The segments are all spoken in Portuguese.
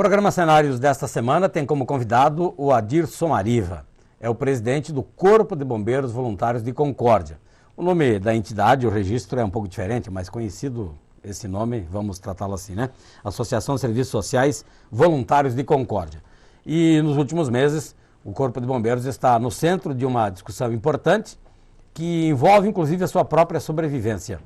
programa Cenários desta semana tem como convidado o Adir Somariva. É o presidente do Corpo de Bombeiros Voluntários de Concórdia. O nome da entidade, o registro é um pouco diferente, mas conhecido esse nome, vamos tratá-lo assim, né? Associação de Serviços Sociais Voluntários de Concórdia. E nos últimos meses, o Corpo de Bombeiros está no centro de uma discussão importante que envolve, inclusive, a sua própria sobrevivência.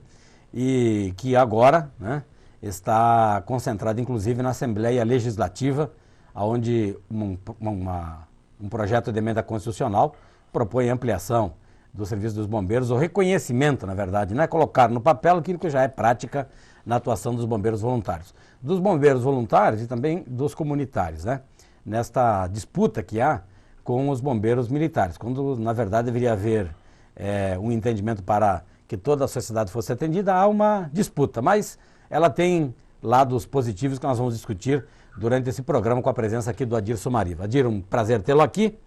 E que agora, né, está concentrado, inclusive, na Assembleia Legislativa, onde um projeto de emenda constitucional propõe ampliação do serviço dos bombeiros, o reconhecimento, na verdade, não é colocar no papel aquilo que já é prática na atuação dos bombeiros voluntários. Dos bombeiros voluntários e também dos comunitários, né? Nesta disputa que há com os bombeiros militares, quando, na verdade, deveria haver um entendimento para que toda a sociedade fosse atendida, há uma disputa, mas ela tem lados positivos que nós vamos discutir durante esse programa com a presença aqui do Adir Somariva. Adir, um prazer tê-lo aqui.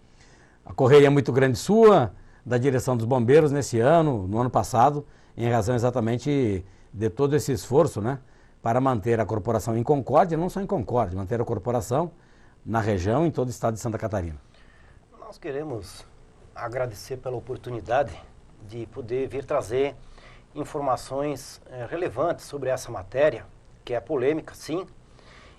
A correria é muito grande sua, da direção dos bombeiros nesse ano, no ano passado, em razão exatamente de todo esse esforço, né, para manter a corporação em Concórdia, não só em Concórdia, manter a corporação na região, em todo o estado de Santa Catarina. Nós queremos agradecer pela oportunidade de poder vir trazer informações relevantes sobre essa matéria, que é polêmica, sim,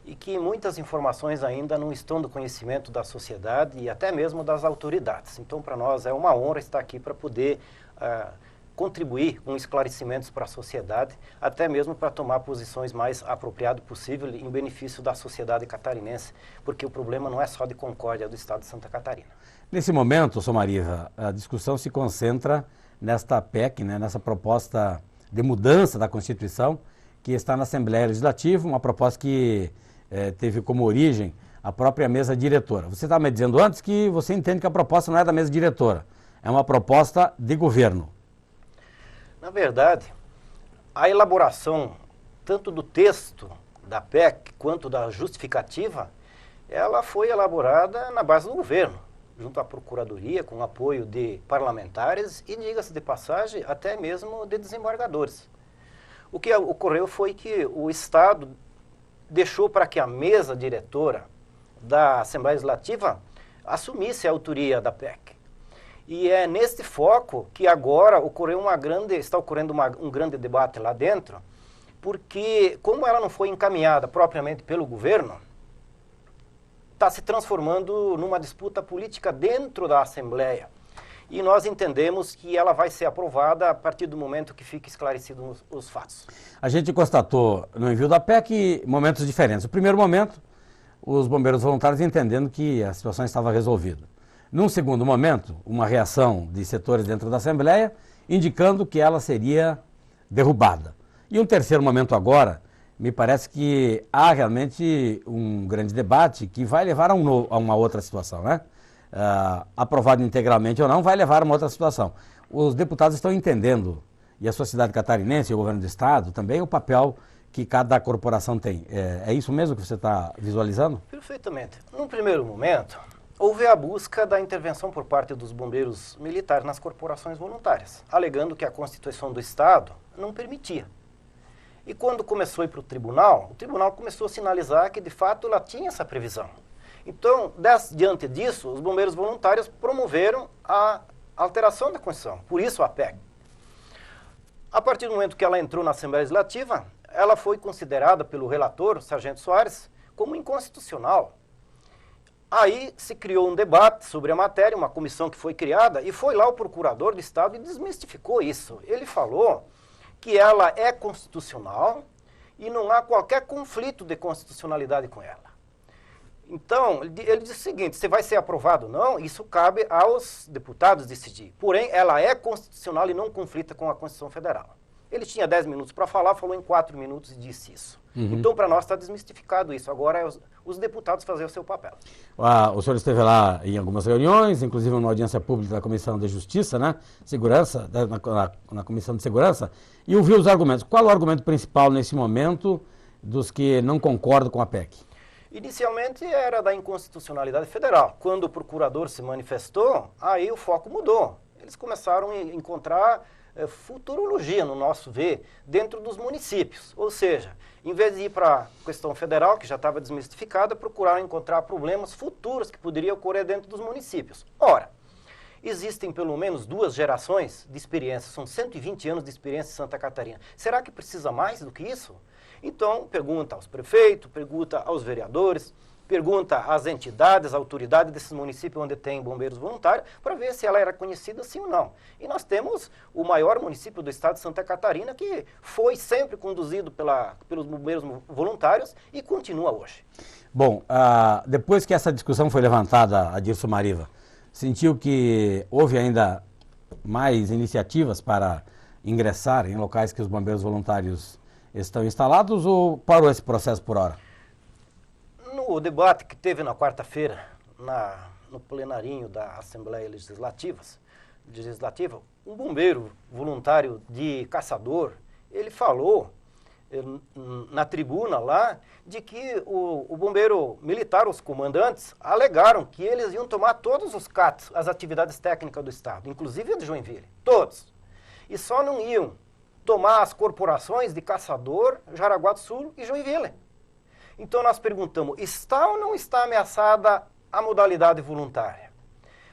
e que muitas informações ainda não estão do conhecimento da sociedade e até mesmo das autoridades. Então, para nós é uma honra estar aqui para poder contribuir com esclarecimentos para a sociedade, até mesmo para tomar posições mais apropriadas possível em benefício da sociedade catarinense, porque o problema não é só de Concórdia, é do estado de Santa Catarina. Nesse momento, Somariva, a discussão se concentra nesta PEC, né, nessa proposta de mudança da Constituição, que está na Assembleia Legislativa, uma proposta que teve como origem a própria mesa diretora. Você estava me dizendo antes que você entende que a proposta não é da mesa diretora, é uma proposta de governo. Na verdade, a elaboração tanto do texto da PEC quanto da justificativa, ela foi elaborada na base do governo, junto à Procuradoria, com apoio de parlamentares e, diga-se de passagem, até mesmo de desembargadores. O que ocorreu foi que o Estado deixou para que a mesa diretora da Assembleia Legislativa assumisse a autoria da PEC. E é neste foco que agora está ocorrendo um grande debate lá dentro, porque como ela não foi encaminhada propriamente pelo governo, está se transformando numa disputa política dentro da Assembleia. E nós entendemos que ela vai ser aprovada a partir do momento que fique esclarecidos os fatos. A gente constatou no envio da PEC momentos diferentes. No primeiro momento, os bombeiros voluntários entendendo que a situação estava resolvida. Num segundo momento, uma reação de setores dentro da Assembleia indicando que ela seria derrubada. E um terceiro momento agora, me parece que há realmente um grande debate que vai levar a uma outra situação, né? Aprovado integralmente ou não, vai levar a uma outra situação. Os deputados estão entendendo, e a sociedade catarinense e o governo do estado também, o papel que cada corporação tem. É isso mesmo que você está visualizando? Perfeitamente. Num primeiro momento, houve a busca da intervenção por parte dos bombeiros militares nas corporações voluntárias, alegando que a Constituição do Estado não permitia. E quando começou a ir para o tribunal começou a sinalizar que, de fato, ela tinha essa previsão. Então, diante disso, os bombeiros voluntários promoveram a alteração da Constituição, por isso a PEC. A partir do momento que ela entrou na Assembleia Legislativa, ela foi considerada pelo relator, o Sargento Soares, como inconstitucional. Aí se criou um debate sobre a matéria, uma comissão que foi criada, e foi lá o procurador do Estado e desmistificou isso. Ele falou que ela é constitucional e não há qualquer conflito de constitucionalidade com ela. Então, ele disse o seguinte, se vai ser aprovado ou não, isso cabe aos deputados decidir. Porém, ela é constitucional e não conflita com a Constituição Federal. Ele tinha 10 minutos para falar, falou em 4 minutos e disse isso. Então, para nós está desmistificado isso. Agora é os deputados fazer o seu papel. O senhor esteve lá em algumas reuniões, inclusive numa audiência pública da Comissão de Justiça, né? Segurança, na Comissão de Segurança, e ouviu os argumentos. Qual é o argumento principal nesse momento dos que não concordam com a PEC? Inicialmente era da inconstitucionalidade federal. Quando o procurador se manifestou, aí o foco mudou. Eles começaram a encontrar futurologia, no nosso ver, dentro dos municípios. Ou seja, em vez de ir para a questão federal, que já estava desmistificada, procuraram encontrar problemas futuros que poderiam ocorrer dentro dos municípios. Ora, existem pelo menos 2 gerações de experiência, são 120 anos de experiência em Santa Catarina. Será que precisa mais do que isso? Então, pergunta aos prefeitos, pergunta aos vereadores, pergunta às entidades, autoridades desses municípios onde tem bombeiros voluntários, para ver se ela era conhecida sim ou não. E nós temos o maior município do estado de Santa Catarina, que foi sempre conduzido pelos bombeiros voluntários e continua hoje. Bom, depois que essa discussão foi levantada, Adir Somariva, sentiu que houve ainda mais iniciativas para ingressar em locais que os bombeiros voluntários estão instalados ou parou esse processo por hora? No debate que teve na quarta-feira, no plenarinho da Assembleia Legislativa, um bombeiro voluntário de Caçador, ele falou na tribuna lá de que o bombeiro militar, os comandantes, alegaram que eles iam tomar todos os CATs, as atividades técnicas do Estado, inclusive a de Joinville, todos. E só não iam tomar as corporações de Caçador, Jaraguá do Sul e Joinville. Então nós perguntamos, está ou não está ameaçada a modalidade voluntária?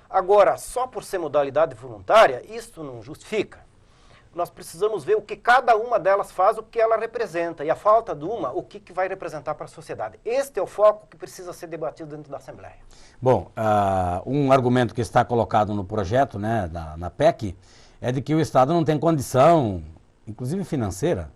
Agora, só por ser modalidade voluntária, isso não justifica. Nós precisamos ver o que cada uma delas faz, o que ela representa, e a falta de uma, o que vai representar para a sociedade. Este é o foco que precisa ser debatido dentro da Assembleia. Bom, um argumento que está colocado no projeto, né, na PEC, é de que o Estado não tem condição, inclusive financeira.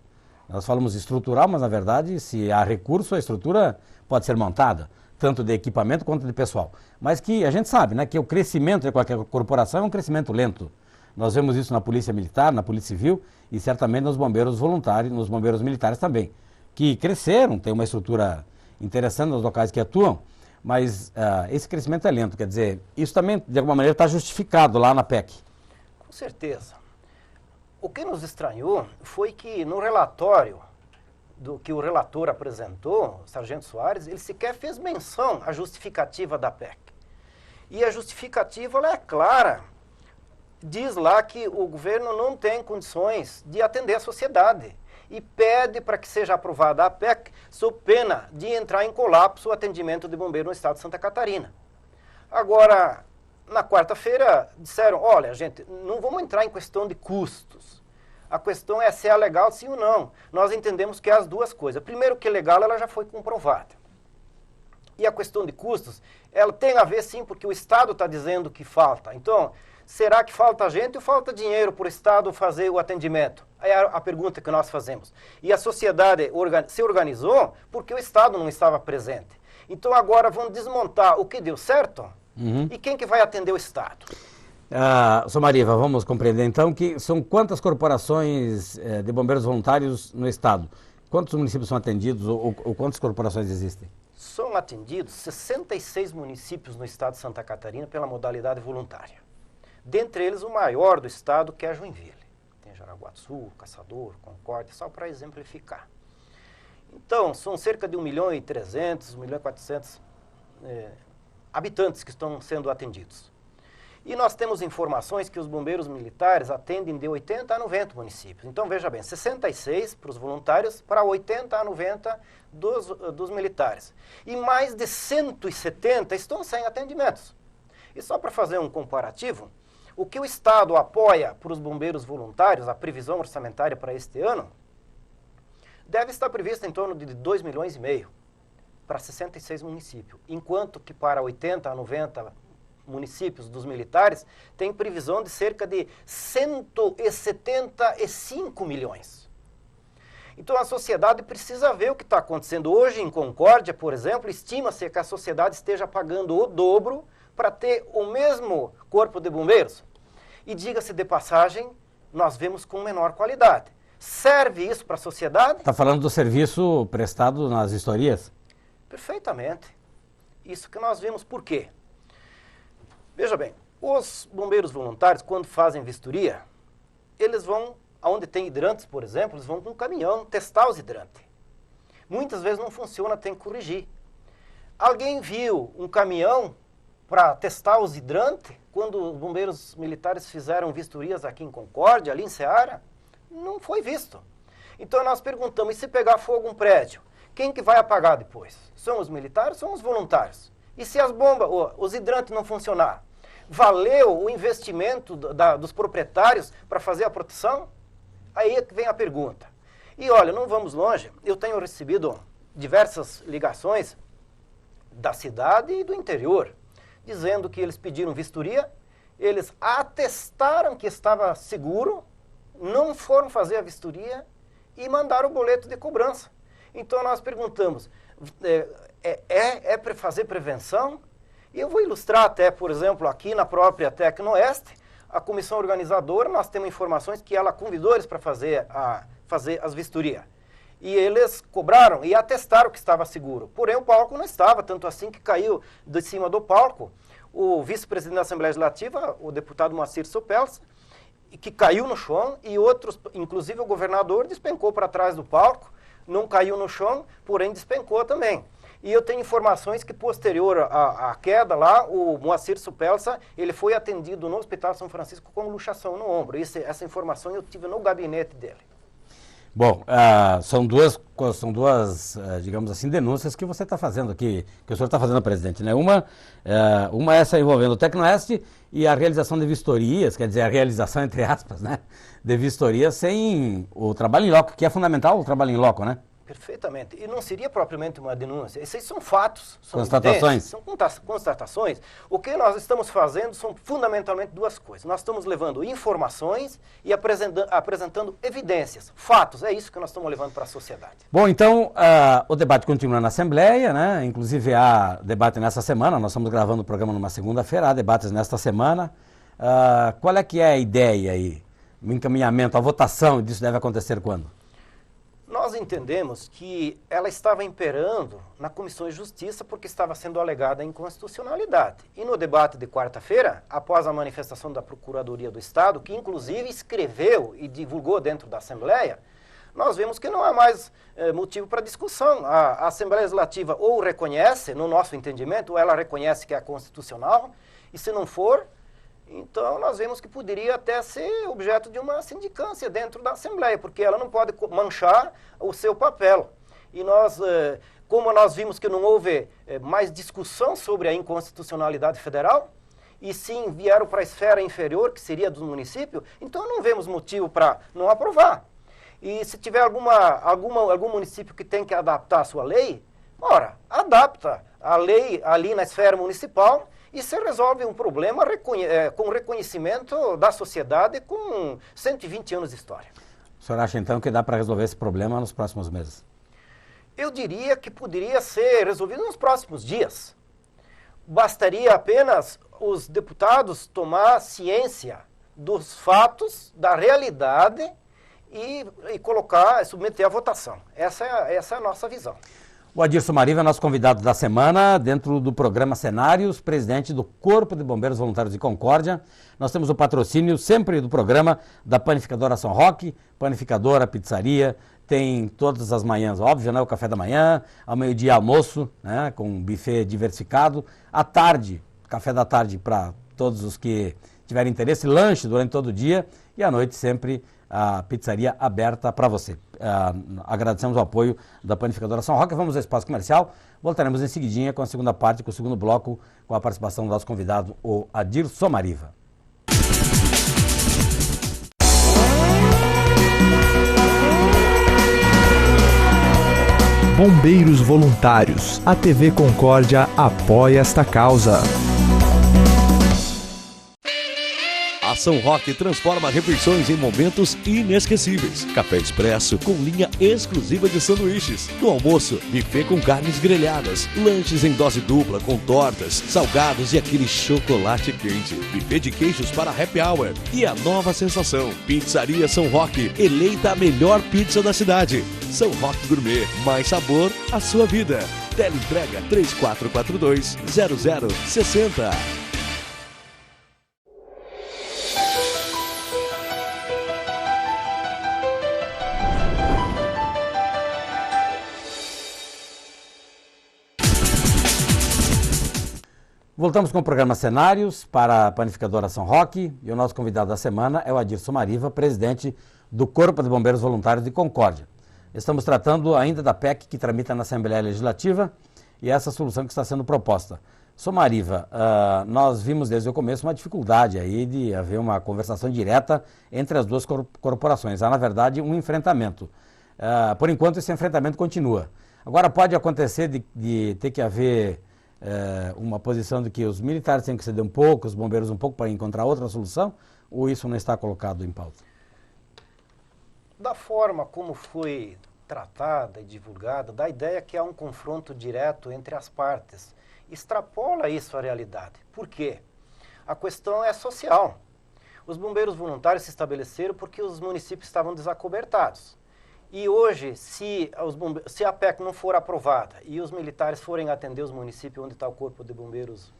Nós falamos estrutural, mas na verdade, se há recurso, a estrutura pode ser montada, tanto de equipamento quanto de pessoal. Mas que a gente sabe, né, que o crescimento de qualquer corporação é um crescimento lento. Nós vemos isso na Polícia Militar, na Polícia Civil e certamente nos bombeiros voluntários, nos bombeiros militares também, que cresceram, tem uma estrutura interessante nos locais que atuam, mas esse crescimento é lento. Quer dizer, isso também, de alguma maneira, está justificado lá na PEC. Com certeza. O que nos estranhou foi que no relatório que o relator apresentou, o Sargento Soares, ele sequer fez menção à justificativa da PEC. E a justificativa ela é clara. Diz lá que o governo não tem condições de atender a sociedade e pede para que seja aprovada a PEC sob pena de entrar em colapso o atendimento de bombeiro no estado de Santa Catarina. Agora, na quarta-feira, disseram, olha, gente, não vamos entrar em questão de custos. A questão é se é legal sim ou não. Nós entendemos que é as duas coisas. Primeiro que legal, ela já foi comprovada. E a questão de custos, ela tem a ver sim, porque o Estado está dizendo que falta. Então, será que falta gente ou falta dinheiro para o Estado fazer o atendimento? É a pergunta que nós fazemos. E a sociedade se organizou porque o Estado não estava presente. Então agora vão desmontar o que deu certo e quem que vai atender o Estado? Somariva, vamos compreender então que são quantas corporações de bombeiros voluntários no Estado? Quantos municípios são atendidos ou quantas corporações existem? São atendidos 66 municípios no estado de Santa Catarina pela modalidade voluntária. Dentre eles, o maior do estado, que é Joinville. Tem Jaraguá do Sul, Caçador, Concórdia, só para exemplificar. Então, são cerca de 1.300.000, 1.400.000 habitantes que estão sendo atendidos. E nós temos informações que os bombeiros militares atendem de 80 a 90 municípios. Então, veja bem, 66 para os voluntários, para 80 a 90 dos militares. E mais de 170 estão sem atendimentos. E só para fazer um comparativo, o que o Estado apoia para os bombeiros voluntários, a previsão orçamentária para este ano, deve estar prevista em torno de 2,5 milhões para 66 municípios, enquanto que para 80 a 90 municípios dos militares tem previsão de cerca de 175 milhões. Então a sociedade precisa ver o que está acontecendo. Hoje em Concórdia, por exemplo, estima-se que a sociedade esteja pagando o dobro para ter o mesmo corpo de bombeiros. E diga-se de passagem, nós vemos com menor qualidade. Serve isso para a sociedade? Está falando do serviço prestado nas vistorias? Perfeitamente. Isso que nós vemos. Por quê? Veja bem, os bombeiros voluntários, quando fazem vistoria, eles vão, onde tem hidrantes, por exemplo, eles vão com um caminhão testar os hidrantes. Muitas vezes não funciona, tem que corrigir. Alguém viu um caminhão, para testar os hidrantes, quando os bombeiros militares fizeram vistorias aqui em Concórdia, ali em Ceará, não foi visto. Então nós perguntamos, e se pegar fogo um prédio, quem que vai apagar depois? São os militares ou são os voluntários? E se as bombas, os hidrantes não funcionar? Valeu o investimento dos proprietários para fazer a proteção? Aí é que vem a pergunta. E olha, não vamos longe, eu tenho recebido diversas ligações da cidade e do interior, dizendo que eles pediram vistoria, eles atestaram que estava seguro, não foram fazer a vistoria e mandaram o boleto de cobrança. Então nós perguntamos, é para fazer prevenção? E eu vou ilustrar até, por exemplo, aqui na própria Tecnoeste, a comissão organizadora, nós temos informações que ela convidou eles para fazer as vistorias. E eles cobraram e atestaram que estava seguro. Porém, o palco não estava, tanto assim que caiu de cima do palco o vice-presidente da Assembleia Legislativa, o deputado Moacir Supelsa, que caiu no chão, e outros, inclusive o governador, despencou para trás do palco, não caiu no chão, porém despencou também. E eu tenho informações que, posterior à queda lá, o Moacir Supelsa, ele foi atendido no Hospital São Francisco com luxação no ombro. Essa informação eu tive no gabinete dele. Bom, são duas, digamos assim, denúncias que você está fazendo aqui, que o senhor está fazendo, presidente, né? Uma é essa envolvendo o Tecnoeste e a realização de vistorias, quer dizer, a realização, entre aspas, né, de vistorias sem o trabalho em loco, que é fundamental o trabalho em loco, né? Perfeitamente. E não seria propriamente uma denúncia. Esses são fatos. São constatações. São constatações. O que nós estamos fazendo são fundamentalmente duas coisas. Nós estamos levando informações e apresentando evidências, fatos. É isso que nós estamos levando para a sociedade. Bom, então, o debate continua na Assembleia, né? Inclusive há debate nessa semana. Nós estamos gravando o programa numa segunda-feira. Há debates nesta semana. Qual é que é a ideia aí? O encaminhamento, a votação disso deve acontecer quando? Nós entendemos que ela estava imperando na Comissão de Justiça porque estava sendo alegada inconstitucionalidade. E no debate de quarta-feira, após a manifestação da Procuradoria do Estado, que inclusive escreveu e divulgou dentro da Assembleia, nós vemos que não há mais motivo para discussão. A Assembleia Legislativa ou reconhece, no nosso entendimento, ou ela reconhece que é constitucional, e se não for, então nós vemos que poderia até ser objeto de uma sindicância dentro da Assembleia, porque ela não pode manchar o seu papel. E nós, como nós vimos que não houve mais discussão sobre a inconstitucionalidade federal, e sim vieram para a esfera inferior, que seria do município, então não vemos motivo para não aprovar. E se tiver algum município que tem que adaptar a sua lei, ora, adapta a lei ali na esfera municipal, e se resolve um problema com reconhecimento da sociedade com 120 anos de história. O senhor acha, então, que dá para resolver esse problema nos próximos meses? Eu diria que poderia ser resolvido nos próximos dias. Bastaria apenas os deputados tomar ciência dos fatos, da realidade e submeter à votação. Essa é a nossa visão. O Adir Somariva é nosso convidado da semana, dentro do programa Cenários, presidente do Corpo de Bombeiros Voluntários de Concórdia. Nós temos o patrocínio sempre do programa da Panificadora São Roque, Panificadora, Pizzaria, tem todas as manhãs, óbvio, né, o café da manhã, ao meio-dia almoço, né, com um buffet diversificado, à tarde, café da tarde para todos os que tiverem interesse, lanche durante todo o dia e à noite sempre a pizzaria aberta para você. Agradecemos o apoio da Panificadora São Roque. Vamos ao espaço comercial. Voltaremos em seguidinha com a segunda parte, com o segundo bloco, com a participação do nosso convidado, o Adir Somariva. Bombeiros Voluntários. A TV Concórdia apoia esta causa. A São Roque transforma refeições em momentos inesquecíveis. Café expresso com linha exclusiva de sanduíches. No almoço, buffet com carnes grelhadas. Lanches em dose dupla com tortas, salgados e aquele chocolate quente. Buffet de queijos para happy hour. E a nova sensação, Pizzaria São Roque, eleita a melhor pizza da cidade. São Roque Gourmet, mais sabor à sua vida. Teleentrega 3442-0060. Voltamos com o programa Cenários para a panificadora São Roque e o nosso convidado da semana é o Adir Somariva, presidente do Corpo de Bombeiros Voluntários de Concórdia. Estamos tratando ainda da PEC que tramita na Assembleia Legislativa e essa solução que está sendo proposta. Somariva, nós vimos desde o começo uma dificuldade aí de haver uma conversação direta entre as duas corporações. Há, na verdade, um enfrentamento. Por enquanto, esse enfrentamento continua. Agora, pode acontecer de ter que haver uma posição de que os militares têm que ceder um pouco, os bombeiros um pouco, para encontrar outra solução, ou isso não está colocado em pauta? Da forma como foi tratada e divulgada, dá a ideia que há um confronto direto entre as partes. Extrapola isso à realidade. Por quê? A questão é social. Os bombeiros voluntários se estabeleceram porque os municípios estavam desacobertados. E hoje, se a PEC não for aprovada e os militares forem atender os municípios onde está o Corpo de Bombeiros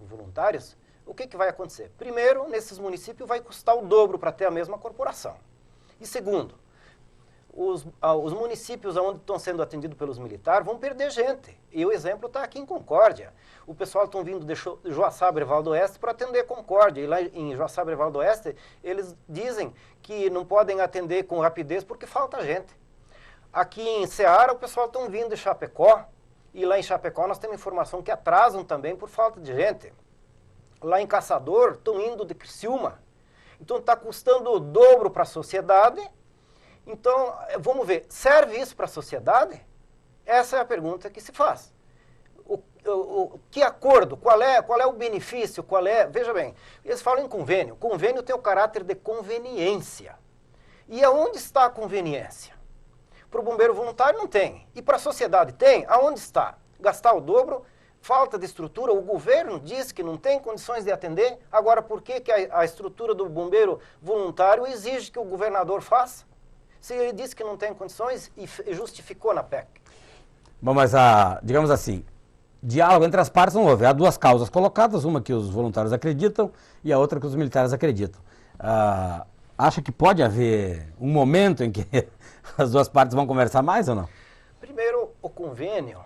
Voluntários, o que vai acontecer? Primeiro, nesses municípios vai custar o dobro para ter a mesma corporação. E segundo, os municípios onde estão sendo atendidos pelos militares vão perder gente. E o exemplo está aqui em Concórdia. O pessoal estão vindo de Joaçaba-Breval do Oeste para atender Concórdia. E lá em Joaçaba-Breval do Oeste, eles dizem que não podem atender com rapidez porque falta gente. Aqui em Ceará, o pessoal estão vindo de Chapecó. E lá em Chapecó nós temos informação que atrasam também por falta de gente. Lá em Caçador, estão indo de Criciúma. Então está custando o dobro para a sociedade. Então, vamos ver, serve isso para a sociedade? Essa é a pergunta que se faz. Que acordo? Qual é o benefício? Veja bem, eles falam em convênio. Convênio tem o caráter de conveniência. E aonde está a conveniência? Para o bombeiro voluntário não tem. E para a sociedade tem? Aonde está? Gastar o dobro? Falta de estrutura, o governo diz que não tem condições de atender, agora por que a estrutura do bombeiro voluntário exige que o governador faça? Se ele disse que não tem condições e justificou na PEC. Bom, mas digamos assim, diálogo entre as partes não houve. Há duas causas colocadas, uma que os voluntários acreditam e a outra que os militares acreditam. Acha que pode haver um momento em que as duas partes vão conversar mais ou não? Primeiro, o convênio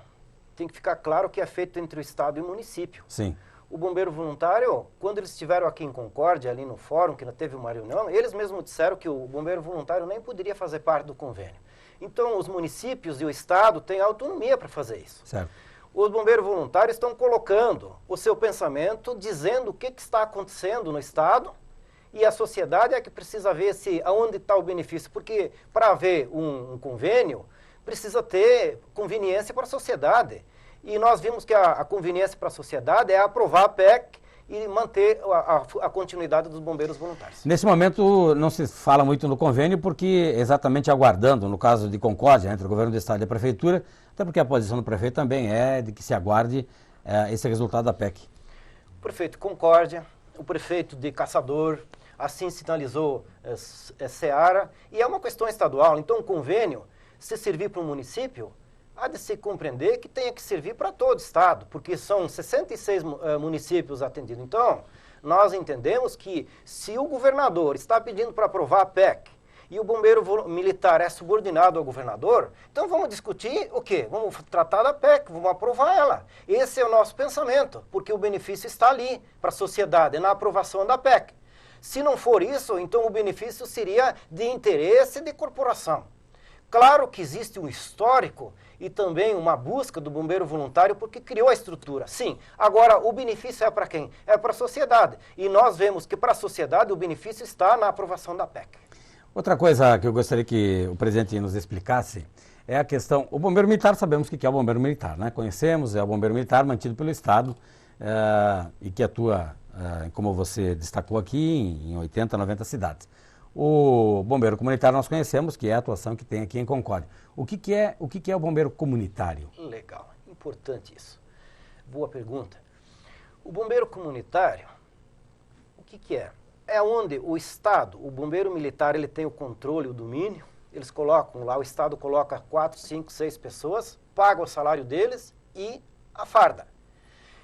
tem que ficar claro que é feito entre o Estado e o município. Sim. O bombeiro voluntário, quando eles estiveram aqui em Concórdia, ali no fórum, que teve uma reunião, eles mesmos disseram que o bombeiro voluntário nem poderia fazer parte do convênio. Então, os municípios e o Estado têm autonomia para fazer isso. Certo. Os bombeiros voluntários estão colocando o seu pensamento, dizendo o que está acontecendo no Estado, e a sociedade é que precisa ver aonde está o benefício, porque para haver um convênio, precisa ter conveniência para a sociedade. E nós vimos que a conveniência para a sociedade é aprovar a PEC e manter a continuidade dos bombeiros voluntários. Nesse momento não se fala muito no convênio porque exatamente aguardando, no caso de Concórdia, entre o governo do Estado e a Prefeitura, até porque a posição do prefeito também é de que se aguarde esse resultado da PEC. O prefeito de Concórdia, o prefeito de Caçador, assim sinalizou Ceará, e é uma questão estadual, então o convênio, se servir para um município, há de se compreender que tenha que servir para todo o Estado, porque são 66 municípios atendidos. Então, nós entendemos que se o governador está pedindo para aprovar a PEC e o bombeiro militar é subordinado ao governador, então vamos discutir o quê? Vamos tratar da PEC, vamos aprovar ela. Esse é o nosso pensamento, porque o benefício está ali para a sociedade, na aprovação da PEC. Se não for isso, então o benefício seria de interesse de corporação. Claro que existe um histórico e também uma busca do bombeiro voluntário porque criou a estrutura. Sim, agora o benefício é para quem? É para a sociedade. E nós vemos que para a sociedade o benefício está na aprovação da PEC. Outra coisa que eu gostaria que o presidente nos explicasse é a questão... O bombeiro militar, sabemos o que é o bombeiro militar, né? Conhecemos, é o bombeiro militar mantido pelo Estado e que atua, como você destacou aqui, em 80, 90 cidades. O bombeiro comunitário nós conhecemos, que é a atuação que tem aqui em Concórdia. O que é o bombeiro comunitário? Legal, importante isso. Boa pergunta. O bombeiro comunitário, o que é? É onde o Estado, o bombeiro militar, ele tem o controle, o domínio, eles colocam lá, o Estado coloca 4, 5, 6 pessoas, paga o salário deles e a farda.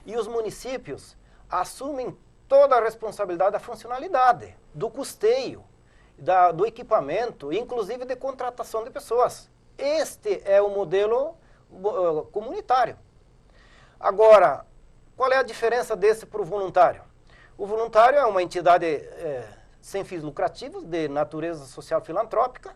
E os municípios assumem toda a responsabilidade da funcionalidade, do custeio, do equipamento, inclusive de contratação de pessoas. Este é o modelo comunitário. Agora, Qual é a diferença desse para o voluntário? O voluntário é uma entidade sem fins lucrativos, de natureza social filantrópica,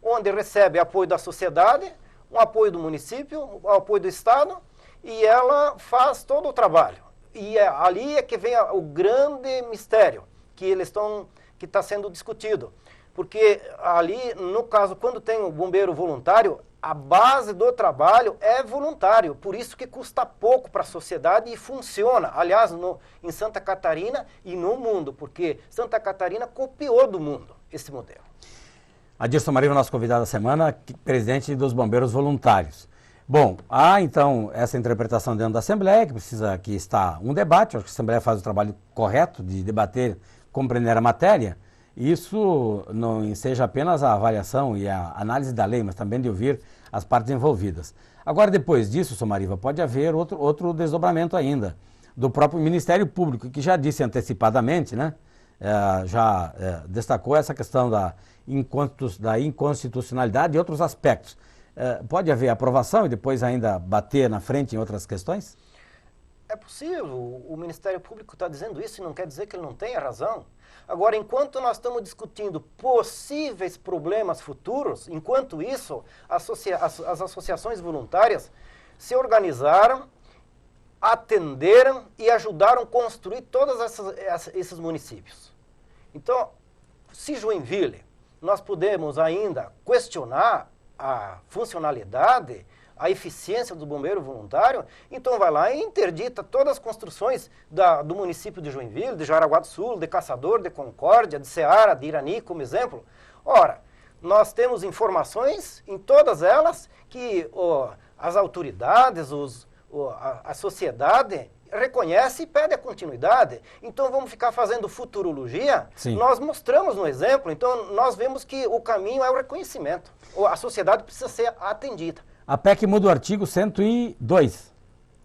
onde recebe apoio da sociedade, um apoio do município, um apoio do Estado, e ela faz todo o trabalho. E ali é que vem o grande mistério que está sendo discutido. Porque ali, no caso, quando tem o bombeiro voluntário, a base do trabalho é voluntário, por isso que custa pouco para a sociedade e funciona. Aliás, em Santa Catarina e no mundo, porque Santa Catarina copiou do mundo esse modelo. Adir Somariva, nosso convidado da semana, presidente dos Bombeiros Voluntários. Bom, há então essa interpretação dentro da Assembleia, que está um debate, acho que a Assembleia faz o trabalho correto de debater, compreender a matéria. Isso não enseja apenas a avaliação e a análise da lei, mas também de ouvir as partes envolvidas. Agora, depois disso, Somariva, pode haver outro desdobramento ainda do próprio Ministério Público, que já disse antecipadamente, né, destacou essa questão da inconstitucionalidade e outros aspectos. Pode haver aprovação e depois ainda bater na frente em outras questões? É possível. O Ministério Público está dizendo isso e não quer dizer que ele não tenha razão. Agora, enquanto nós estamos discutindo possíveis problemas futuros, enquanto isso, as associações voluntárias se organizaram, atenderam e ajudaram a construir todos esses municípios. Então, se Joinville, nós podemos ainda questionar a funcionalidade, a eficiência do bombeiro voluntário, então vai lá e interdita todas as construções do município de Joinville, de Jaraguá do Sul, de Caçador, de Concórdia, de Ceará, de Irani, como exemplo. Ora, nós temos informações em todas elas que as autoridades, a sociedade reconhece e pede a continuidade. Então vamos ficar fazendo futurologia? Sim. Nós mostramos no exemplo, então nós vemos que o caminho é o reconhecimento. A sociedade precisa ser atendida. A PEC muda o artigo 102.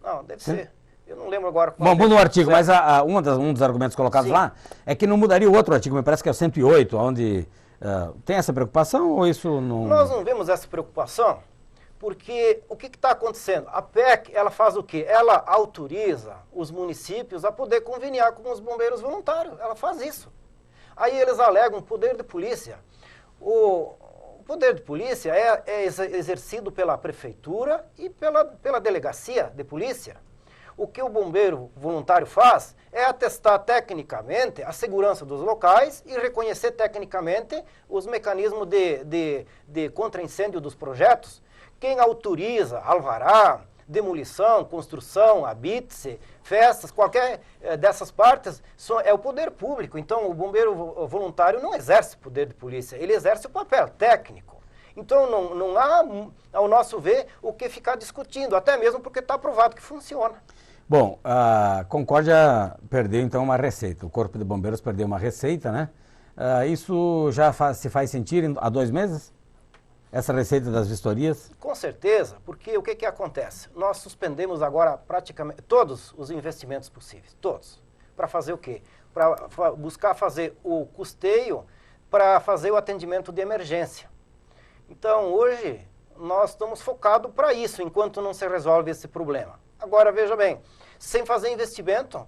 Não, deve ser. Eu não lembro agora. Bom, muda o artigo, mas um dos argumentos colocados lá é que não mudaria o outro artigo, me parece que é o 108, onde tem essa preocupação ou isso não... Nós não vemos essa preocupação, porque o que está acontecendo? A PEC, ela faz o quê? Ela autoriza os municípios a poder conveniar com os bombeiros voluntários. Ela faz isso. Aí eles alegam poder de polícia. O poder de polícia é exercido pela prefeitura e pela delegacia de polícia. O que o bombeiro voluntário faz é atestar tecnicamente a segurança dos locais e reconhecer tecnicamente os mecanismos de contra-incêndio dos projetos. Quem autoriza alvará, demolição, construção, habite-se, festas, qualquer dessas partes é o poder público. Então, o bombeiro voluntário não exerce poder de polícia, ele exerce o papel técnico. Então, não há, ao nosso ver, o que ficar discutindo, até mesmo porque está provado que funciona. Bom, a Concórdia perdeu, então, uma receita. O Corpo de Bombeiros perdeu uma receita, né? Isso já se faz sentir há 2 meses? Essa receita das vistorias? Com certeza, porque o que acontece? Nós suspendemos agora praticamente todos os investimentos possíveis, todos. Para fazer o quê? Para buscar fazer o custeio, para fazer o atendimento de emergência. Então, hoje, nós estamos focados para isso, enquanto não se resolve esse problema. Agora, veja bem, sem fazer investimento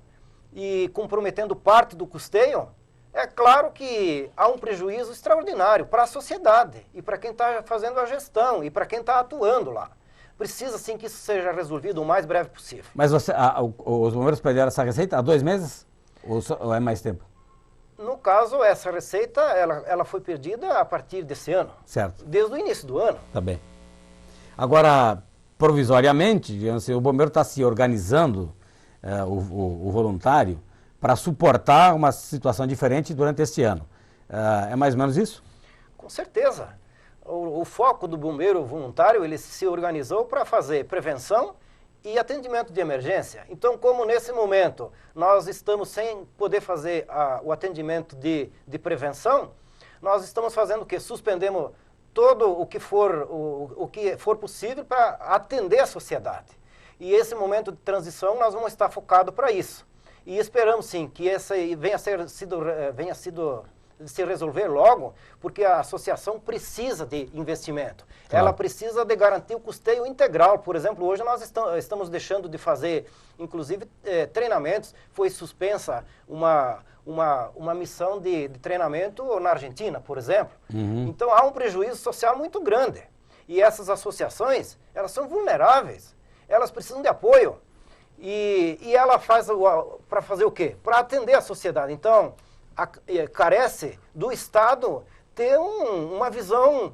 e comprometendo parte do custeio, é claro que há um prejuízo extraordinário para a sociedade e para quem está fazendo a gestão e para quem está atuando lá. Precisa, sim, que isso seja resolvido o mais breve possível. Mas os bombeiros perderam essa receita há 2 meses? Ou é mais tempo? No caso, essa receita, ela foi perdida a partir desse ano. Certo. Desde o início do ano. Tá bem. Agora, provisoriamente, o bombeiro está se organizando, o voluntário, para suportar uma situação diferente durante este ano. É mais ou menos isso? Com certeza. O foco do bombeiro voluntário, ele se organizou para fazer prevenção e atendimento de emergência. Então, como nesse momento nós estamos sem poder fazer o atendimento de prevenção, nós estamos fazendo o quê? Suspendemos todo o que for possível para atender a sociedade. E esse momento de transição nós vamos estar focados para isso. E esperamos, sim, que essa venha sido se resolver logo, porque a associação precisa de investimento. Claro. Ela precisa de garantir o custeio integral. Por exemplo, hoje nós estamos deixando de fazer, inclusive, treinamentos. Foi suspensa uma missão de treinamento na Argentina, por exemplo. Então, há um prejuízo social muito grande. E essas associações, elas são vulneráveis. Elas precisam de apoio. E ela faz para fazer o quê? Para atender a sociedade. Então, carece do Estado ter uma visão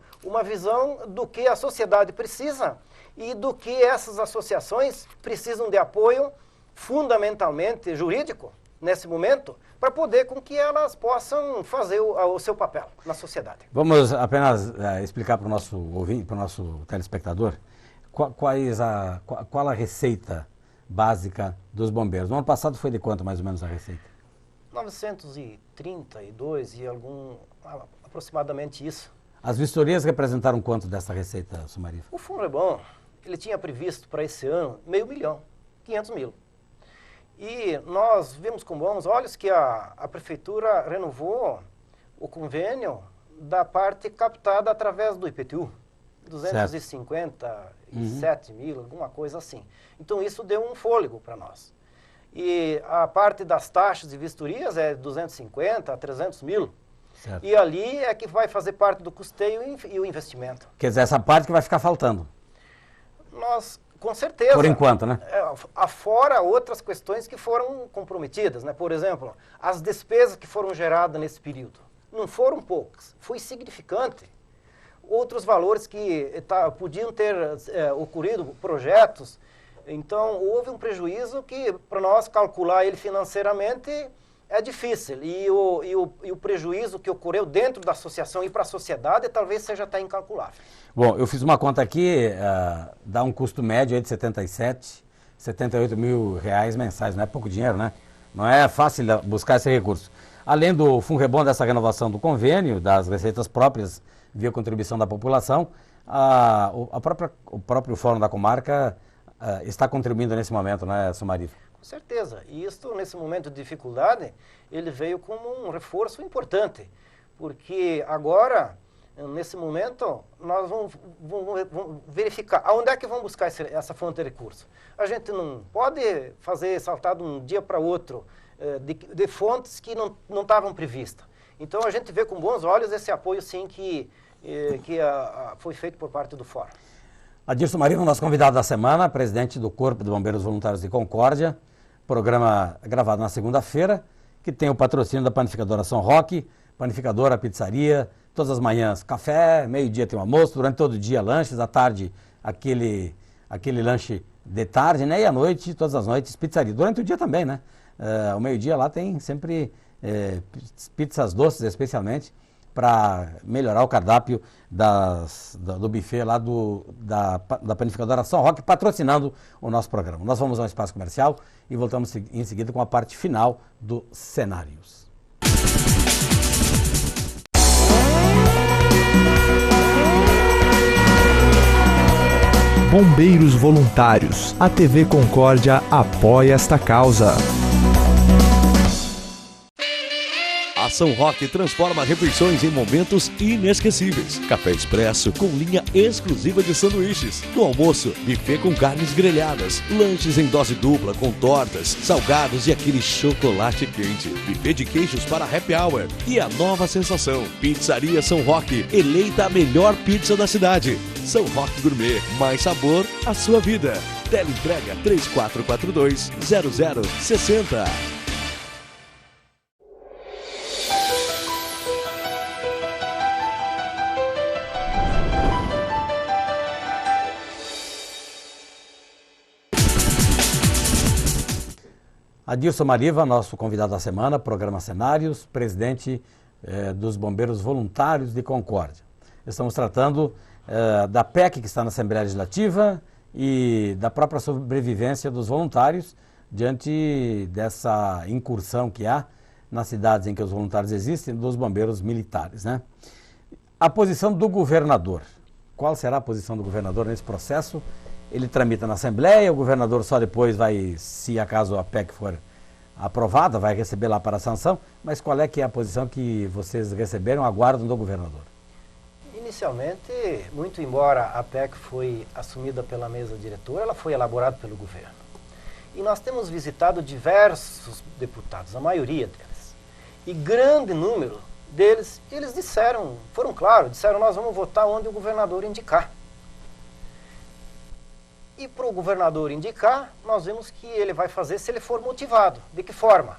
do que a sociedade precisa e do que essas associações precisam de apoio, fundamentalmente jurídico, nesse momento, para poder com que elas possam fazer o seu papel na sociedade. Vamos apenas explicar para o nosso ouvinte, para o nosso telespectador, qual a receita básica dos bombeiros. No ano passado foi de quanto mais ou menos a receita? 932 e aproximadamente isso. As vistorias representaram quanto dessa receita, Somariva? O Funrebom, ele tinha previsto para esse ano 500 mil, 500 mil. E nós vimos com bons olhos que a Prefeitura renovou o convênio da parte captada através do IPTU. 257 mil, alguma coisa assim. Então isso deu um fôlego para nós. E a parte das taxas e vistorias é 250 a 300 mil. Certo. E ali é que vai fazer parte do custeio e o investimento. Quer dizer, essa parte que vai ficar faltando. Nós, com certeza. Por enquanto, né? Afora outras questões que foram comprometidas, né? Por exemplo, as despesas que foram geradas nesse período. Não foram poucas, foi significante. Outros valores que podiam ter ocorrido, projetos. Então, houve um prejuízo que, para nós calcular ele financeiramente, é difícil. E o prejuízo que ocorreu dentro da associação e para a sociedade talvez seja até incalculável. Bom, eu fiz uma conta aqui, dá um custo médio aí de 78 mil reais mensais. Não é pouco dinheiro, né? Não é fácil buscar esse recurso. Além do Funrebom, dessa renovação do convênio, das receitas próprias via contribuição da população, o próprio Fórum da Comarca está contribuindo nesse momento, né, Somariva? Com certeza. E isso, nesse momento de dificuldade, ele veio como um reforço importante. Porque agora, nesse momento, nós vamos verificar aonde é que vamos buscar essa fonte de recurso. A gente não pode fazer saltar de um dia para outro de fontes que não estavam previstas. Então, a gente vê com bons olhos esse apoio, sim, que foi feito por parte do Fórum. Adir Somariva, nosso convidado da semana, presidente do Corpo de Bombeiros Voluntários de Concórdia, programa gravado na segunda-feira, que tem o patrocínio da Panificadora São Roque, panificadora, pizzaria, todas as manhãs café, meio-dia tem um almoço, durante todo o dia lanches, à tarde aquele lanche de tarde, né? E à noite, todas as noites, pizzaria. Durante o dia também, né? O meio-dia lá tem sempre pizzas doces, especialmente, para melhorar o cardápio do buffet lá da Panificadora São Roque, patrocinando o nosso programa. Nós vamos ao espaço comercial e voltamos em seguida com a parte final do Cenários. Bombeiros Voluntários. A TV Concórdia apoia esta causa. A São Roque transforma refeições em momentos inesquecíveis. Café expresso com linha exclusiva de sanduíches. No almoço, buffet com carnes grelhadas. Lanches em dose dupla com tortas, salgados e aquele chocolate quente. Buffet de queijos para happy hour. E a nova sensação, Pizzaria São Roque, eleita a melhor pizza da cidade. São Roque Gourmet, mais sabor à sua vida. Teleentrega 3442-0060. Adir Somariva, nosso convidado da semana, programa Cenários, presidente dos Bombeiros Voluntários de Concórdia. Estamos tratando da PEC que está na Assembleia Legislativa e da própria sobrevivência dos voluntários diante dessa incursão que há nas cidades em que os voluntários existem, dos bombeiros militares, né? A posição do governador. Qual será a posição do governador nesse processo? Ele tramita na Assembleia, o governador só depois vai, se acaso a PEC for aprovada, vai receber lá para a sanção, mas qual é que é a posição que vocês receberam, aguardam do governador? Inicialmente, muito embora a PEC foi assumida pela mesa diretora, ela foi elaborada pelo governo. E nós temos visitado diversos deputados, a maioria deles. E grande número deles, eles disseram, foram claros, disseram nós vamos votar onde o governador indicar. E para o governador indicar, nós vemos que ele vai fazer se ele for motivado. De que forma?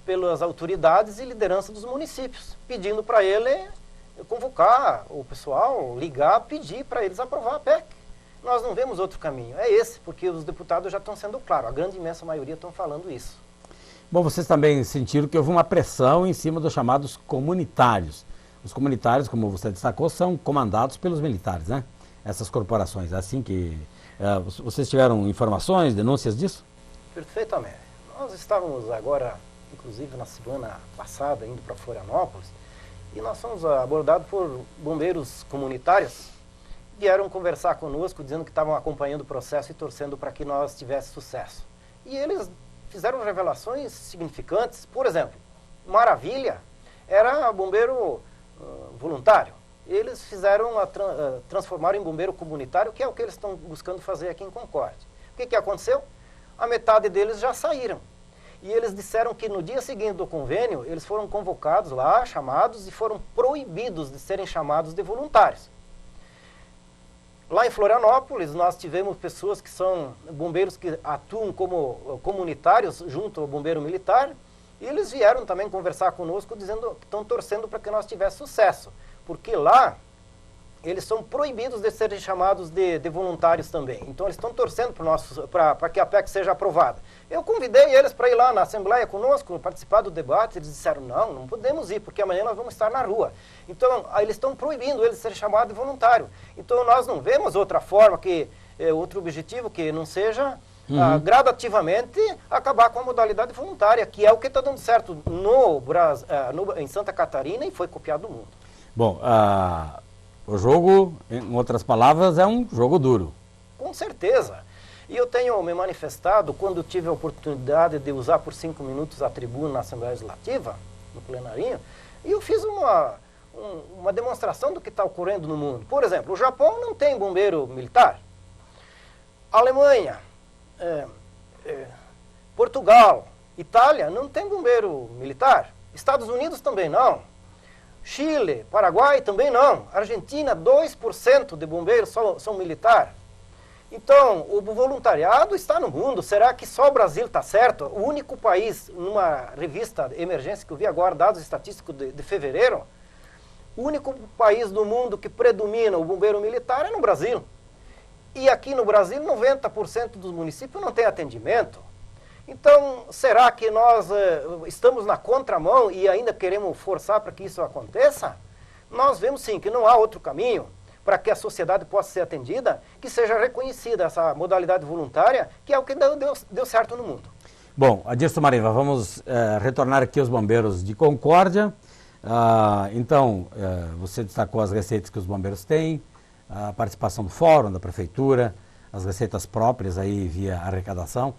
Pelas autoridades e liderança dos municípios, pedindo para ele convocar o pessoal, ligar, pedir para eles aprovar a PEC. Nós não vemos outro caminho. É esse, porque os deputados já estão sendo claros, a grande imensa maioria estão falando isso. Bom, vocês também sentiram que houve uma pressão em cima dos chamados comunitários. Os comunitários, como você destacou, são comandados pelos militares, né? Essas corporações, é assim que... vocês tiveram informações, denúncias disso? Perfeitamente. Nós estávamos agora, inclusive na semana passada, indo para Florianópolis, e nós fomos abordados por bombeiros comunitários, vieram conversar conosco, dizendo que estavam acompanhando o processo e torcendo para que nós tivéssemos sucesso. E eles fizeram revelações significantes. Por exemplo, Maravilha era bombeiro voluntário. Eles fizeram transformaram em bombeiro comunitário, que é o que eles estão buscando fazer aqui em Concórdia. O que aconteceu? A metade deles já saíram. E eles disseram que no dia seguinte do convênio, eles foram convocados lá, chamados, e foram proibidos de serem chamados de voluntários. Lá em Florianópolis, nós tivemos pessoas que são bombeiros que atuam como comunitários junto ao bombeiro militar, e eles vieram também conversar conosco, dizendo que estão torcendo para que nós tivéssemos sucesso. Porque lá, eles são proibidos de serem chamados de voluntários também. Então, eles estão torcendo para que a PEC seja aprovada. Eu convidei eles para ir lá na Assembleia conosco, participar do debate. Eles disseram, não podemos ir, porque amanhã nós vamos estar na rua. Então, eles estão proibindo eles de serem chamados de voluntário. Então, nós não vemos outra forma, outro objetivo que não seja gradativamente acabar com a modalidade voluntária, que é o que está dando certo em Santa Catarina e foi copiado do mundo. Bom, o jogo, em outras palavras, é um jogo duro. Com certeza. E eu tenho me manifestado, quando tive a oportunidade de usar por 5 minutos a tribuna na Assembleia Legislativa, no plenarinho, e eu fiz uma demonstração do que está ocorrendo no mundo. Por exemplo, o Japão não tem bombeiro militar. A Alemanha, Portugal, Itália não tem bombeiro militar. Estados Unidos também não. Chile, Paraguai também não. Argentina, 2% de bombeiros são militares. Então, o voluntariado está no mundo. Será que só o Brasil está certo? O único país, numa revista de emergência que eu vi agora, dados estatísticos de fevereiro, o único país do mundo que predomina o bombeiro militar é no Brasil. E aqui no Brasil, 90% dos municípios não tem atendimento. Então, será que nós estamos na contramão e ainda queremos forçar para que isso aconteça? Nós vemos sim que não há outro caminho para que a sociedade possa ser atendida, que seja reconhecida essa modalidade voluntária, que é o que deu certo no mundo. Bom, Adirson Mariva, vamos retornar aqui aos bombeiros de Concórdia. Então, você destacou as receitas que os bombeiros têm, a participação do fórum, da prefeitura, as receitas próprias aí via arrecadação.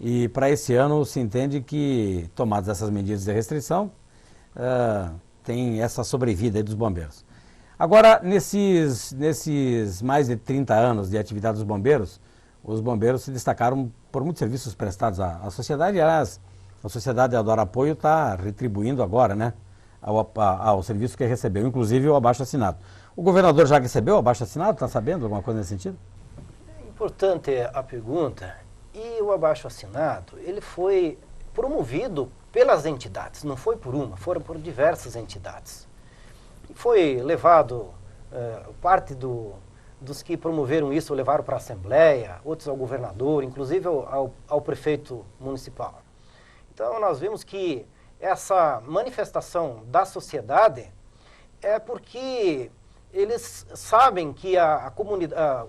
E para esse ano se entende que, tomadas essas medidas de restrição, tem essa sobrevida aí dos bombeiros. Agora, nesses mais de 30 anos de atividade dos bombeiros, os bombeiros se destacaram por muitos serviços prestados à sociedade. Aliás, a sociedade Adora Apoio está retribuindo agora, né, ao serviço que recebeu, inclusive o abaixo-assinado. O governador já recebeu o abaixo-assinado? Está sabendo alguma coisa nesse sentido? É importante a pergunta. E o abaixo-assinado, ele foi promovido pelas entidades, não foi por uma, foram por diversas entidades. E foi levado, parte dos que promoveram isso, levaram para a Assembleia, outros ao governador, inclusive ao prefeito municipal. Então nós vemos que essa manifestação da sociedade é porque eles sabem que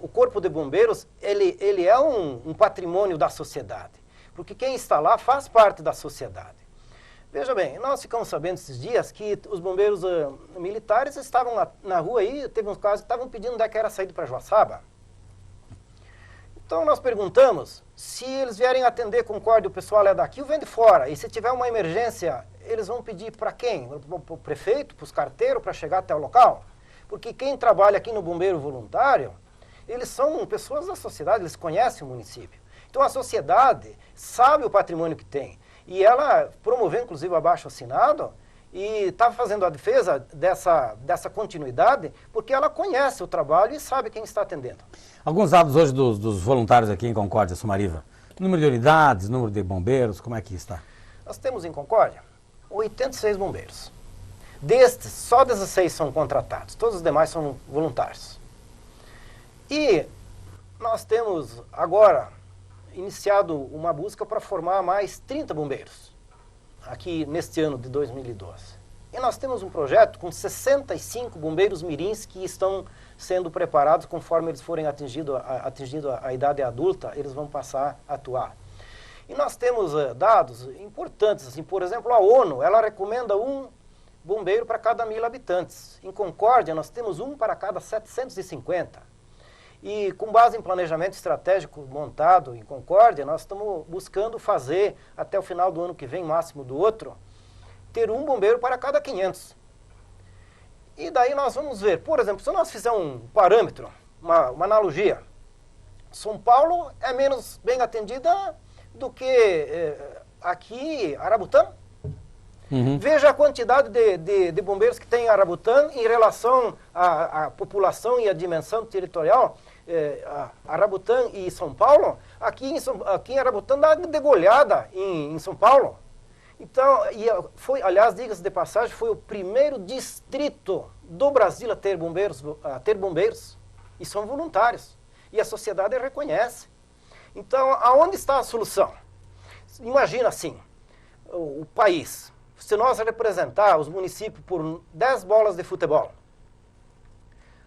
o Corpo de Bombeiros ele é um patrimônio da sociedade, porque quem está lá faz parte da sociedade. Veja bem, nós ficamos sabendo esses dias que os bombeiros militares estavam na rua aí, teve uns casos que estavam pedindo onde é que era saído para Joaçaba. Então nós perguntamos se eles vierem atender Concórdia, o pessoal é daqui ou vem de fora. E se tiver uma emergência, eles vão pedir para quem? Para o prefeito, para os carteiros, para chegar até o local? Porque quem trabalha aqui no Bombeiro Voluntário, eles são pessoas da sociedade, eles conhecem o município. Então a sociedade sabe o patrimônio que tem. E ela promoveu, inclusive, o abaixo-assinado e está fazendo a defesa dessa continuidade, porque ela conhece o trabalho e sabe quem está atendendo. Alguns dados hoje dos voluntários aqui em Concórdia, Somariva. Número de unidades, número de bombeiros, como é que está? Nós temos em Concórdia 86 bombeiros. Destes, só 16 são contratados, todos os demais são voluntários. E nós temos agora iniciado uma busca para formar mais 30 bombeiros, aqui neste ano de 2012. E nós temos um projeto com 65 bombeiros mirins que estão sendo preparados conforme eles forem atingindo a idade adulta, eles vão passar a atuar. E nós temos dados importantes, assim, por exemplo, a ONU, ela recomenda um bombeiro para cada 1.000 habitantes. Em Concórdia, nós temos um para cada 750. E com base em planejamento estratégico montado em Concórdia, nós estamos buscando fazer, até o final do ano que vem, máximo do outro, ter um bombeiro para cada 500. E daí nós vamos ver, por exemplo, se nós fizermos um parâmetro, uma analogia, São Paulo é menos bem atendida do que aqui, Arabutã. Uhum. Veja a quantidade de bombeiros que tem em Arabutã em relação à população e à dimensão territorial. Arabutã e São Paulo, aqui em Arabutã dá degolhada em São Paulo. Então, aliás, diga-se de passagem, foi o primeiro distrito do Brasil a ter bombeiros, e são voluntários. E a sociedade reconhece. Então, aonde está a solução? Imagina assim, o país, se nós representar os municípios por 10 bolas de futebol,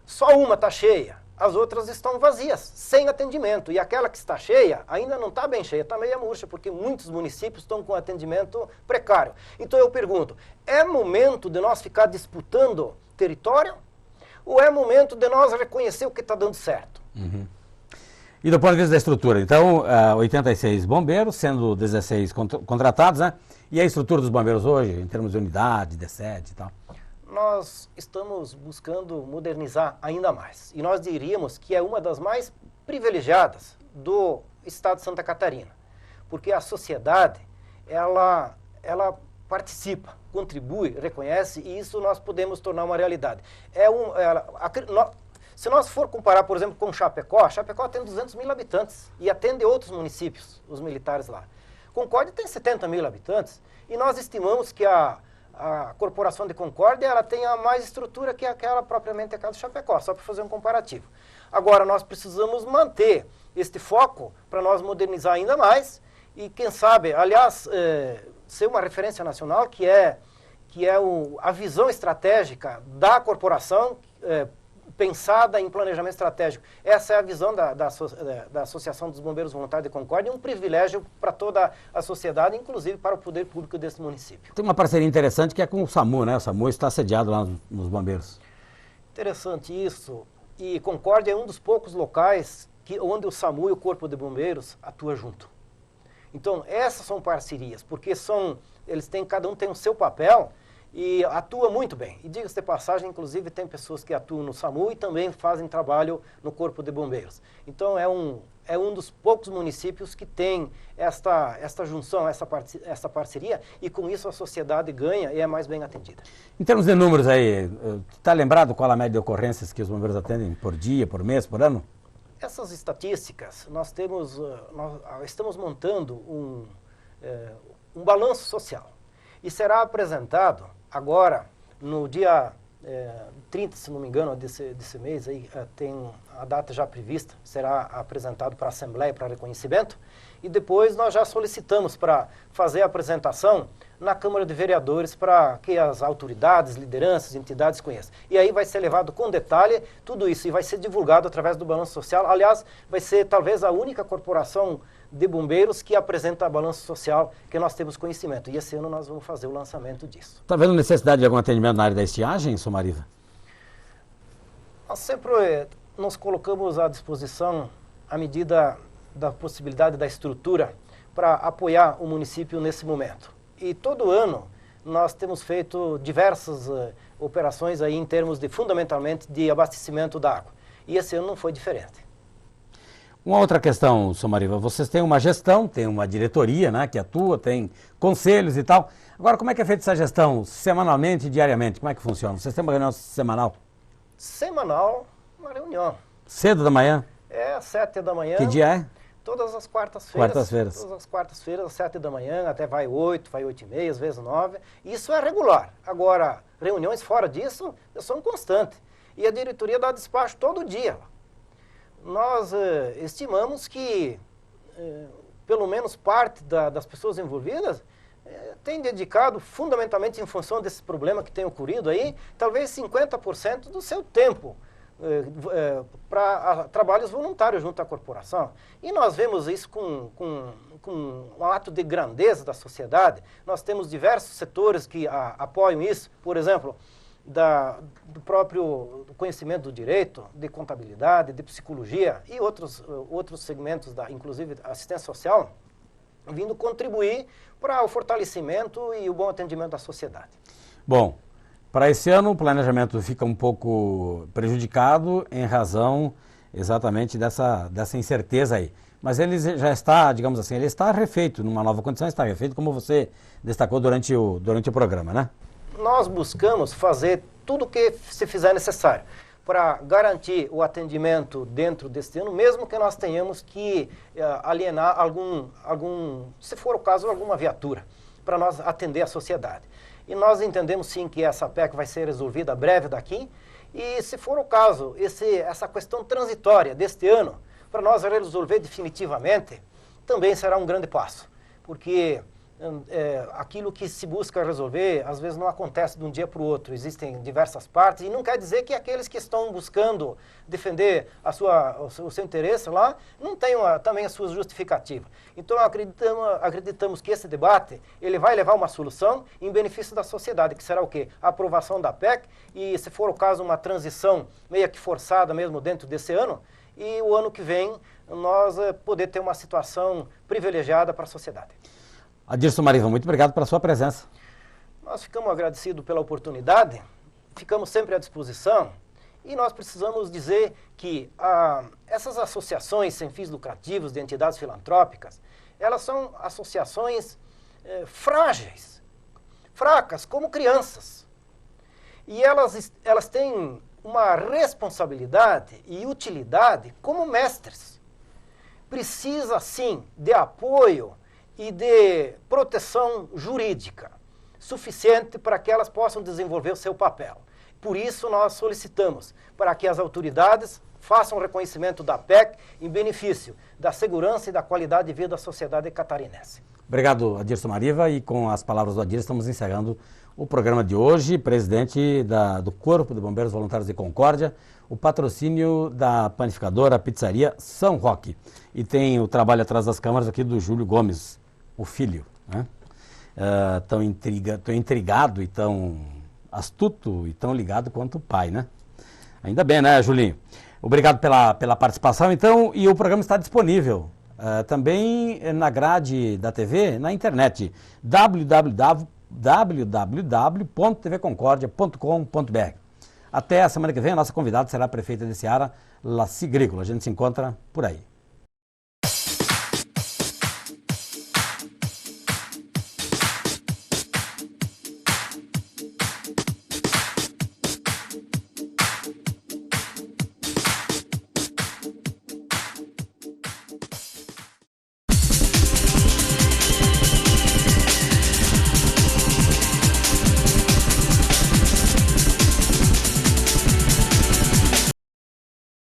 só uma está cheia, as outras estão vazias, sem atendimento. E aquela que está cheia, ainda não está bem cheia, está meia murcha, porque muitos municípios estão com atendimento precário. Então eu pergunto, é momento de nós ficar disputando território? Ou é momento de nós reconhecer o que está dando certo? Uhum. E do ponto de vista da estrutura, então, 86 bombeiros, sendo 16 contratados, né? E a estrutura dos bombeiros hoje, em termos de unidade, de sede e tal? Nós estamos buscando modernizar ainda mais. E nós diríamos que é uma das mais privilegiadas do estado de Santa Catarina. Porque a sociedade, ela participa, contribui, reconhece, e isso nós podemos tornar uma realidade. Se nós for comparar, por exemplo, com Chapecó tem 200.000 habitantes e atende outros municípios, os militares lá. Concórdia tem 70.000 habitantes e nós estimamos que a Corporação de Concórdia ela tem a mais estrutura que aquela propriamente a casa do Chapecó, só para fazer um comparativo. Agora, nós precisamos manter este foco para nós modernizar ainda mais e, quem sabe, aliás, ser uma referência nacional que é a visão estratégica da corporação, pensada em planejamento estratégico. Essa é a visão da Associação dos Bombeiros Voluntários de Concórdia, um privilégio para toda a sociedade, inclusive para o poder público desse município. Tem uma parceria interessante que é com o SAMU, né? O SAMU está sediado lá nos bombeiros. Interessante isso. E Concórdia é um dos poucos locais onde o SAMU e o Corpo de Bombeiros atuam junto. Então, essas são parcerias, porque cada um tem o seu papel, e atua muito bem. E diga-se de passagem, inclusive, tem pessoas que atuam no SAMU e também fazem trabalho no Corpo de Bombeiros. Então, é um dos poucos municípios que tem esta junção, essa parceria, e com isso a sociedade ganha e é mais bem atendida. Em termos de números aí, está lembrado qual a média de ocorrências que os bombeiros atendem por dia, por mês, por ano? Essas estatísticas, nós estamos montando um balanço social e será apresentado agora, no dia 30, se não me engano, desse mês, aí, tem a data já prevista, será apresentado para a Assembleia para reconhecimento, e depois nós já solicitamos para fazer a apresentação na Câmara de Vereadores para que as autoridades, lideranças, entidades conheçam. E aí vai ser levado com detalhe tudo isso, e vai ser divulgado através do balanço social. Aliás, vai ser talvez a única corporação de bombeiros que apresenta balanço social que nós temos conhecimento. E esse ano nós vamos fazer o lançamento disso. Está vendo necessidade de algum atendimento na área da estiagem, Somariva? Nós sempre nos colocamos à disposição à medida da possibilidade da estrutura para apoiar o município nesse momento. E todo ano nós temos feito diversas operações aí em termos de, fundamentalmente, de abastecimento da água. E esse ano não foi diferente. Uma outra questão, Sr. Mariva, vocês têm uma gestão, tem uma diretoria, né, que atua, tem conselhos e tal. Agora, como é que é feita essa gestão semanalmente e diariamente? Como é que funciona? Vocês têm uma reunião semanal? Semanal, uma reunião. Cedo da manhã? É, às 7 da manhã. Que dia é? Todas as quartas-feiras. Quartas-feiras. Todas as quartas-feiras, às 7 da manhã, até vai 8, vai 8h30, às vezes 9. Isso é regular. Agora, reuniões fora disso são constantes. E a diretoria dá despacho todo dia. Nós estimamos que pelo menos parte das pessoas envolvidas tem dedicado fundamentalmente em função desse problema que tem ocorrido aí, talvez 50% do seu tempo para trabalhos voluntários junto à corporação. E nós vemos isso com um ato de grandeza da sociedade. Nós temos diversos setores que apoiam isso, por exemplo, do próprio conhecimento do direito, de contabilidade, de psicologia e outros segmentos, inclusive assistência social, vindo contribuir para o fortalecimento e o bom atendimento da sociedade. Bom, para esse ano o planejamento fica um pouco prejudicado em razão exatamente dessa incerteza aí. Mas ele já está, digamos assim, ele está refeito numa nova condição, está refeito como você destacou durante o programa, né? Nós buscamos fazer tudo o que se fizer necessário para garantir o atendimento dentro deste ano, mesmo que nós tenhamos que alienar se for o caso, alguma viatura, para nós atender a sociedade. E nós entendemos sim que essa PEC vai ser resolvida breve daqui, e se for o caso, essa questão transitória deste ano, para nós resolver definitivamente, também será um grande passo, porque aquilo que se busca resolver, às vezes não acontece de um dia para o outro, existem diversas partes, e não quer dizer que aqueles que estão buscando defender o seu interesse lá, não tenham também as suas justificativas. Então acreditamos que esse debate, ele vai levar uma solução em benefício da sociedade, que será o quê? A aprovação da PEC, e se for o caso, uma transição meio que forçada mesmo dentro desse ano, e o ano que vem nós poder ter uma situação privilegiada para a sociedade. Adirson Mariva, muito obrigado pela sua presença. Nós ficamos agradecidos pela oportunidade, ficamos sempre à disposição, e nós precisamos dizer que essas associações sem fins lucrativos de entidades filantrópicas, elas são associações frágeis, fracas, como crianças. E elas têm uma responsabilidade e utilidade como mestres. Precisa, sim, de apoio e de proteção jurídica suficiente para que elas possam desenvolver o seu papel. Por isso, nós solicitamos para que as autoridades façam o reconhecimento da PEC em benefício da segurança e da qualidade de vida da sociedade catarinense. Obrigado, Adirson Mariva, e com as palavras do Adirson estamos encerrando o programa de hoje. Presidente do Corpo de Bombeiros Voluntários de Concórdia, o patrocínio da panificadora Pizzaria São Roque. E tem o trabalho atrás das câmeras aqui do Júlio Gomes, o filho, né? Tão intrigado e tão astuto e tão ligado quanto o pai, né? Ainda bem, né, Julinho? Obrigado pela participação, então, e o programa está disponível também na grade da TV, na internet, www.tvconcordia.com.br. Até a semana que vem, a nossa convidada será a prefeita de Ceará, Laci Grícola. A gente se encontra por aí.